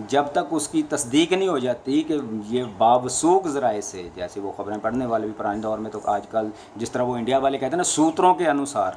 جب تک اس کی تصدیق نہیں ہو جاتی کہ یہ باوثوق ذرائع سے، جیسے وہ خبریں پڑھنے والے بھی پرانے دور میں، تو آج کل جس طرح وہ انڈیا والے کہتے ہیں نا سوتروں کے انوسار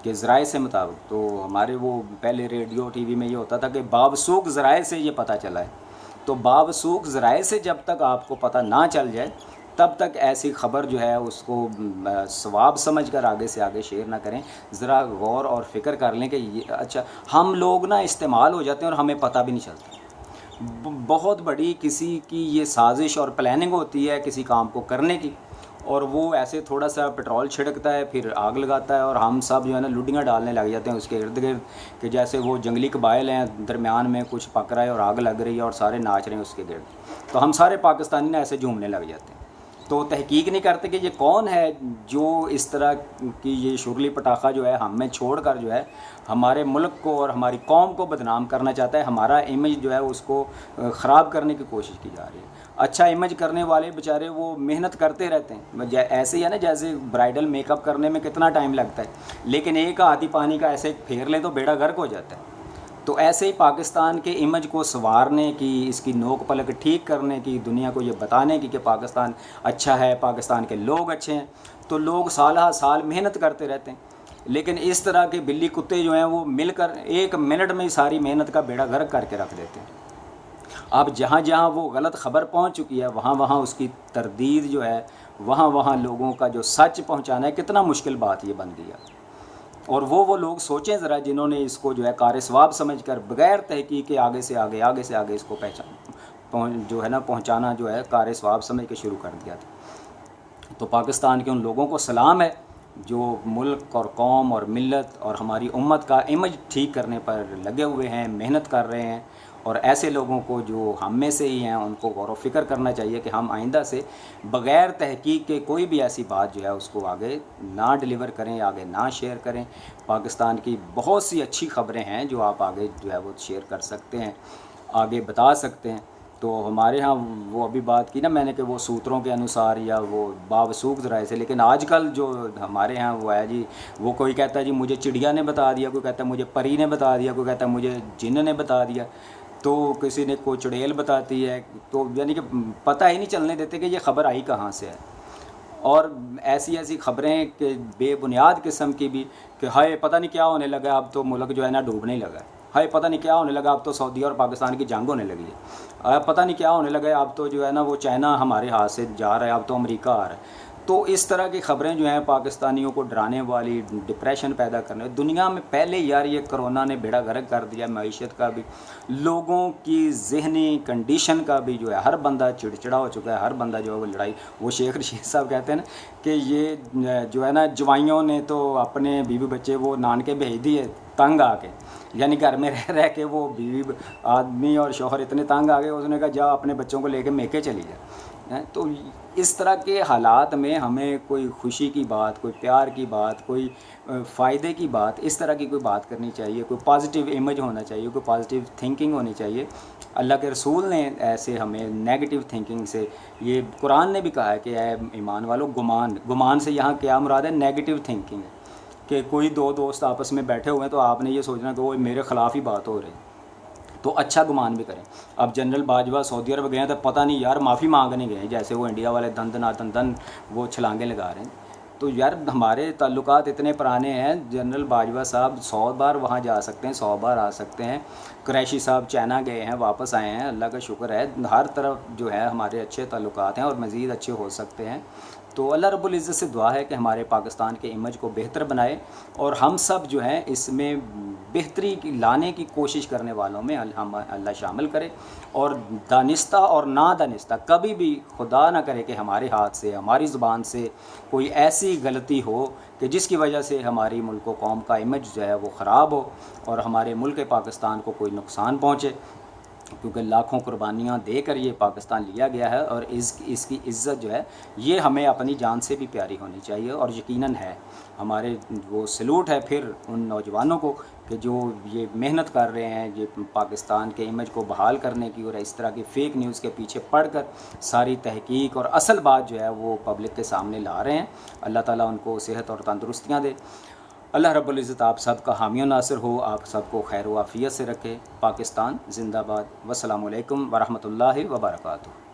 کہ ذرائع سے مطابق، تو ہمارے وہ پہلے ریڈیو ٹی وی میں یہ ہوتا تھا کہ باوثوق ذرائع سے یہ پتہ چلا ہے. تو باوثوق ذرائع سے جب تک آپ کو پتہ نہ چل جائے تب تک ایسی خبر جو ہے اس کو ثواب سمجھ کر آگے سے آگے شیئر نہ کریں. ذرا غور اور فکر کر لیں کہ یہ اچھا ہم لوگ نا استعمال ہو جاتے ہیں اور ہمیں پتہ بھی نہیں چلتا. بہت بڑی کسی کی یہ سازش اور پلاننگ ہوتی ہے کسی کام کو کرنے کی، اور وہ ایسے تھوڑا سا پٹرول چھڑکتا ہے پھر آگ لگاتا ہے، اور ہم سب جو ہے نا لڈیاں ڈالنے لگ جاتے ہیں اس کے ارد گرد کہ جیسے وہ جنگلی قبائل ہیں، درمیان میں کچھ پک رہا ہے اور آگ لگ رہی ہے اور سارے ناچ رہے ہیں اس کے گرد. تو ہم سارے پاکستانی نا ایسے جھومنے لگ جاتے ہیں. تو تحقیق نہیں کرتے کہ یہ کون ہے جو اس طرح کی یہ شغلی پٹاخہ جو ہے ہم میں چھوڑ کر جو ہے ہمارے ملک کو اور ہماری قوم کو بدنام کرنا چاہتا ہے، ہمارا امیج جو ہے اس کو خراب کرنے کی کوشش کی جا رہی ہے. اچھا امیج کرنے والے بیچارے وہ محنت کرتے رہتے ہیں، ایسے ہی ہے نا جیسے برائڈل میک اپ کرنے میں کتنا ٹائم لگتا ہے، لیکن ایک ہاتھی پانی کا ایسے پھیر لیں تو بیڑا غرق ہو جاتا ہے. تو ایسے ہی پاکستان کے امیج کو سنوارنے کی، اس کی نوک پلک ٹھیک کرنے کی، دنیا کو یہ بتانے کی کہ پاکستان اچھا ہے، پاکستان کے لوگ اچھے ہیں، تو لوگ سالہ سال محنت کرتے رہتے ہیں. لیکن اس طرح کے بلی کتے جو ہیں وہ مل کر ایک منٹ میں ساری محنت کا بیڑا غرق کر کے رکھ دیتے ہیں. اب جہاں جہاں وہ غلط خبر پہنچ چکی ہے وہاں وہاں اس کی تردید جو ہے، وہاں وہاں لوگوں کا جو سچ پہنچانا ہے، کتنا مشکل بات یہ بن گئی ہے. اور وہ لوگ سوچیں ذرا جنہوں نے اس کو جو ہے کار ثواب سمجھ کر بغیر تحقیق کے آگے سے آگے اس کو جو ہے نا پہنچانا جو ہے کار ثواب سمجھ کے شروع کر دیا تھا. تو پاکستان کے ان لوگوں کو سلام ہے جو ملک اور قوم اور ملت اور ہماری امت کا امیج ٹھیک کرنے پر لگے ہوئے ہیں، محنت کر رہے ہیں. اور ایسے لوگوں کو جو ہم میں سے ہی ہیں ان کو غور و فکر کرنا چاہیے کہ ہم آئندہ سے بغیر تحقیق کے کوئی بھی ایسی بات جو ہے اس کو آگے نہ ڈیلیور کریں، آگے نہ شیئر کریں. پاکستان کی بہت سی اچھی خبریں ہیں جو آپ آگے جو ہے وہ شیئر کر سکتے ہیں، آگے بتا سکتے ہیں. تو ہمارے ہاں وہ ابھی بات کی نا میں نے کہ وہ سوتروں کے انوسار یا وہ باوثوق ذرائع سے، لیکن آج کل جو ہمارے ہاں وہ ہے جی، وہ کوئی کہتا ہے جی مجھے چڑیا نے بتا دیا، کوئی کہتا ہے مجھے پری نے بتا دیا، کوئی کہتا ہے مجھے جن نے بتا دیا، تو کسی نے کوئی چڑیل بتاتی ہے. تو یعنی کہ پتہ ہی نہیں چلنے دیتے کہ یہ خبر آئی کہاں سے ہے. اور ایسی خبریں کہ بے بنیاد قسم کی بھی کہ ہائے پتہ نہیں کیا ہونے لگا، اب تو ملک جو ہے نا ڈوبنے لگا ہے، ہائے پتہ نہیں کیا ہونے لگا، اب تو سعودیہ اور پاکستان کی جنگ ہونے لگی ہے، پتہ نہیں کیا ہونے لگا ہے، اب تو جو ہے نا وہ چائنا ہمارے ہاتھ سے جا رہا ہے، اب تو امریکہ آ رہا ہے. تو اس طرح کی خبریں جو ہیں پاکستانیوں کو ڈرانے والی، ڈپریشن پیدا کرنے. دنیا میں پہلے یار یہ کرونا نے بیڑا غرق کر دیا، معیشت کا بھی، لوگوں کی ذہنی کنڈیشن کا بھی جو ہے. ہر بندہ چڑچڑا ہو چکا ہے، ہر بندہ جو ہے وہ لڑائی. وہ شیخ رشید صاحب کہتے ہیں نا کہ یہ جو ہے نا جوائیوں نے تو اپنے بیوی بچے وہ نانکے بھیج دیے تنگ آ کے، یعنی گھر میں رہ کے وہ بیوی آدمی اور شوہر اتنے تنگ آ گئے، اس نے کہا جا اپنے بچوں کو لے کے میکے چلی جائے. تو اس طرح کے حالات میں ہمیں کوئی خوشی کی بات، کوئی پیار کی بات، کوئی فائدے کی بات، اس طرح کی کوئی بات کرنی چاہیے. کوئی پازیٹیو امیج ہونا چاہیے، کوئی پازیٹیو تھنکنگ ہونی چاہیے. اللہ کے رسول نے ایسے ہمیں نیگیٹو تھنکنگ سے، یہ قرآن نے بھی کہا ہے کہ اے ایمان والو گمان سے یہاں کیا مراد ہے؟ نیگیٹو تھنکنگ ہے کہ کوئی دو دوست آپس میں بیٹھے ہوئے ہیں تو آپ نے یہ سوچنا کہ وہ میرے خلاف ہی بات ہو رہی ہے، تو اچھا گمان بھی کریں. اب جنرل باجوہ سعودی عرب گئے ہیں تو پتہ نہیں یار معافی مانگنے گئے ہیں، جیسے وہ انڈیا والے دن وہ چھلانگیں لگا رہے ہیں. تو یار ہمارے تعلقات اتنے پرانے ہیں، جنرل باجوہ صاحب 100 بار وہاں جا سکتے ہیں، 100 بار آ سکتے ہیں. قریشی صاحب چائنا گئے ہیں، واپس آئے ہیں، اللہ کا شکر ہے. ہر طرف جو ہے ہمارے اچھے تعلقات ہیں اور مزید اچھے ہو سکتے ہیں. تو اللہ رب العزت سے دعا ہے کہ ہمارے پاکستان کے امیج کو بہتر بنائے، اور ہم سب جو ہیں اس میں بہتری کی لانے کی کوشش کرنے والوں میں اللہ شامل کرے. اور دانستہ اور نادانستہ کبھی بھی خدا نہ کرے کہ ہمارے ہاتھ سے، ہماری زبان سے کوئی ایسی غلطی ہو کہ جس کی وجہ سے ہماری ملک و قوم کا امیج جو ہے وہ خراب ہو اور ہمارے ملک پاکستان کو کوئی نقصان پہنچے. کیونکہ لاکھوں قربانیاں دے کر یہ پاکستان لیا گیا ہے، اور اس کی عزت جو ہے یہ ہمیں اپنی جان سے بھی پیاری ہونی چاہیے. اور یقیناً ہے ہمارے وہ سلوٹ ہے پھر ان نوجوانوں کو کہ جو یہ محنت کر رہے ہیں یہ پاکستان کے امیج کو بحال کرنے کی، اور اس طرح کی فیک نیوز کے پیچھے پڑھ کر ساری تحقیق اور اصل بات جو ہے وہ پبلک کے سامنے لا رہے ہیں. اللہ تعالیٰ ان کو صحت اور تندرستیاں دے. اللہ رب العزت آپ سب کا حامی و ناصر ہو، آپ سب کو خیر و عافیت سے رکھے۔ پاکستان زندہ باد۔ والسلام علیکم ورحمۃ اللہ وبرکاتہ۔